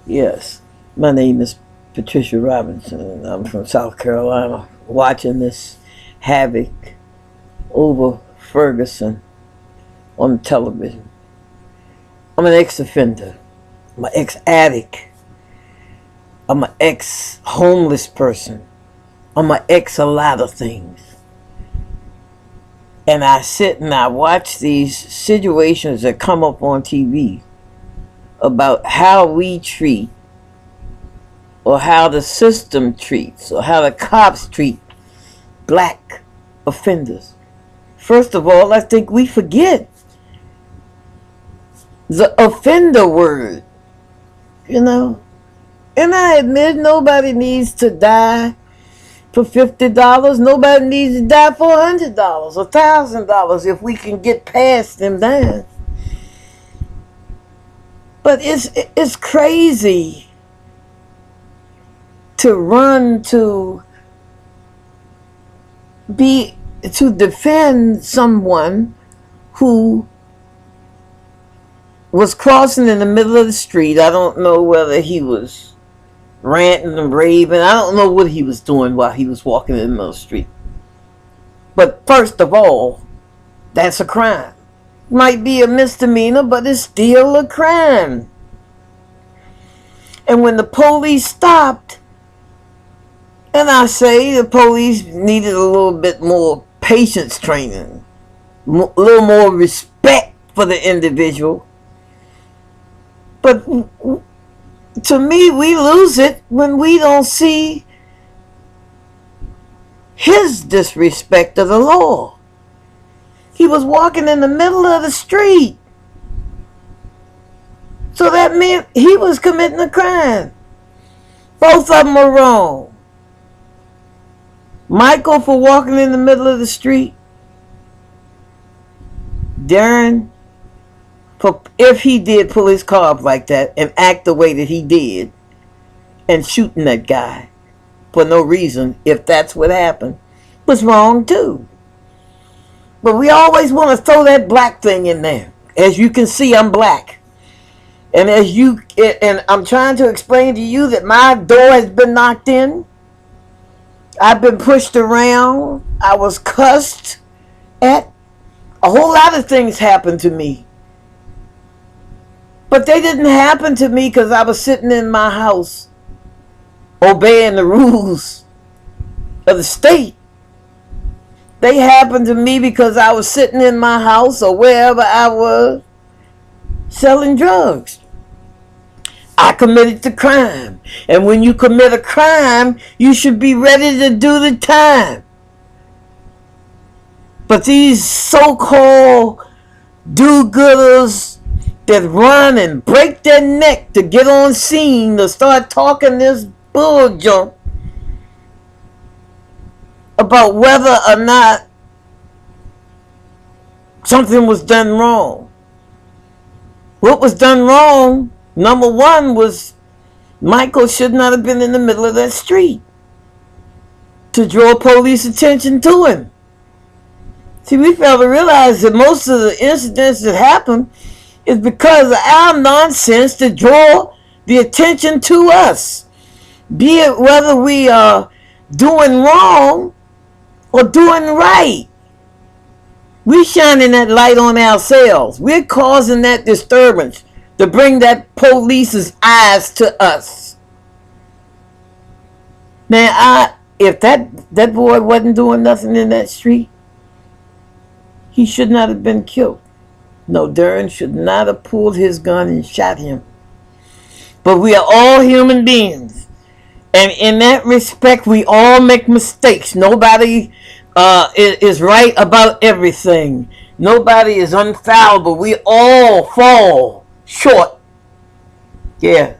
Yes, my name is Patricia Robinson, and I'm from South Carolina. Watching this havoc over Ferguson on television. I'm an ex-offender. I'm an ex-addict. I'm an ex-homeless person. I'm an ex a lot of things. And I sit and I watch these situations that come up on TV about how we treat, or how the system treats, or how the cops treat black offenders. First of all, I think we forget the offender word, you know. And I admit nobody needs to die for $50. Nobody needs to die for $100, $1,000 if we can get past them then. But it's crazy to run to defend someone who was crossing in the middle of the street. I don't know whether he was ranting and raving. I don't know what he was doing while he was walking in the middle of the street. But first of all, that's a crime. Might be a misdemeanor, but it's still a crime. And when the police stopped, and I say the police needed a little bit more patience training, a little more respect for the individual. But to me, we lose it when we don't see his disrespect of the law. He was walking in the middle of the street. So that meant he was committing a crime. Both of them are wrong. Michael for walking in the middle of the street. Darren, for if he did pull his car up like that and act the way that he did and shooting that guy for no reason, if that's what happened, was wrong too. But we always want to throw that black thing in there. As you can see, I'm black. And I'm trying to explain to you that my door has been knocked in. I've been pushed around. I was cussed at. A whole lot of things happened to me. But they didn't happen to me because I was sitting in my house obeying the rules of the state. They happened to me because I was sitting in my house or wherever I was selling drugs. I committed the crime. And when you commit a crime, you should be ready to do the time. But these so-called do-gooders that run and break their neck to get on scene to start talking this bull junk about whether or not something was done wrong. What was done wrong, number one, was Michael should not have been in the middle of that street to draw police attention to him. See, we fail to realize that most of the incidents that happen is because of our nonsense to draw the attention to us. Be it whether we are doing wrong or doing right. We're shining that light on ourselves. We're causing that disturbance to bring that police's eyes to us. Now, if that boy wasn't doing nothing in that street, he should not have been killed. No, Darren should not have pulled his gun and shot him. But we are all human beings. And in that respect, we all make mistakes. Nobody is right about everything. Nobody is infallible. We all fall short. Yeah,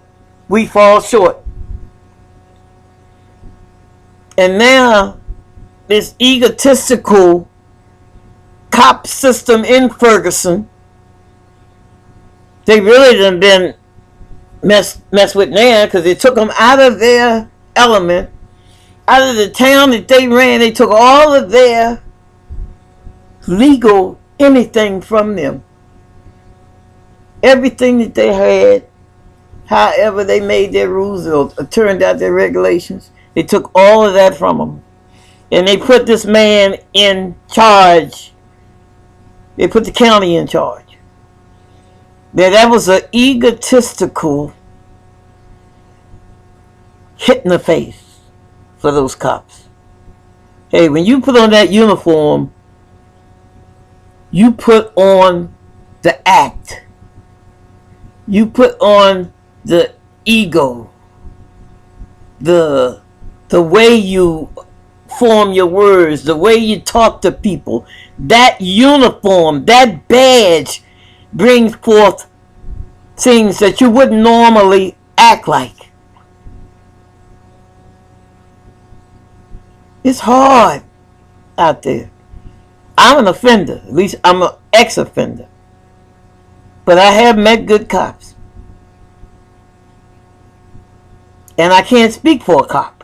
we fall short. And now, this egotistical cop system in Ferguson, they really done been mess with now, because they took them out of their element, out of the town that they ran. They took all of their legal anything from them. Everything that they had however they made their rules or turned out their regulations. They took all of that from them. And they put this man in charge. They put the county in charge. Now, that was an egotistical hit in the face for those cops. Hey, when you put on that uniform, you put on the act. You put on the ego. The way you form your words, the way you talk to people. That uniform, that badge brings forth things that you wouldn't normally act like. It's hard out there. I'm an offender. At least I'm an ex-offender. But I have met good cops. And I can't speak for a cop.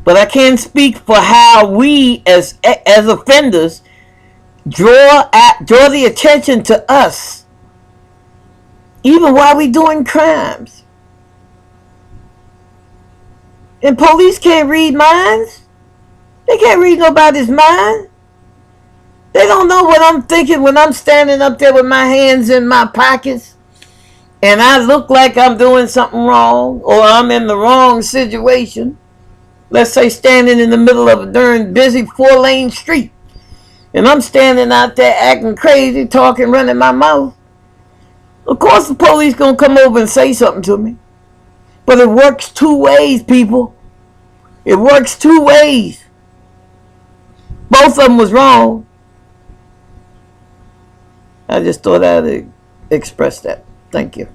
But I can speak for how we as offenders draw the attention to us. Even while we doing crimes. And police can't read minds. They can't read nobody's mind. They don't know what I'm thinking when I'm standing up there with my hands in my pockets and I look like I'm doing something wrong or I'm in the wrong situation. Let's say standing in the middle of a darn busy 4-lane street and I'm standing out there acting crazy, talking, running my mouth. Of course the police gonna come over and say something to me. But it works two ways, people. It works two ways. Both of them was wrong. I just thought I'd express that. Thank you.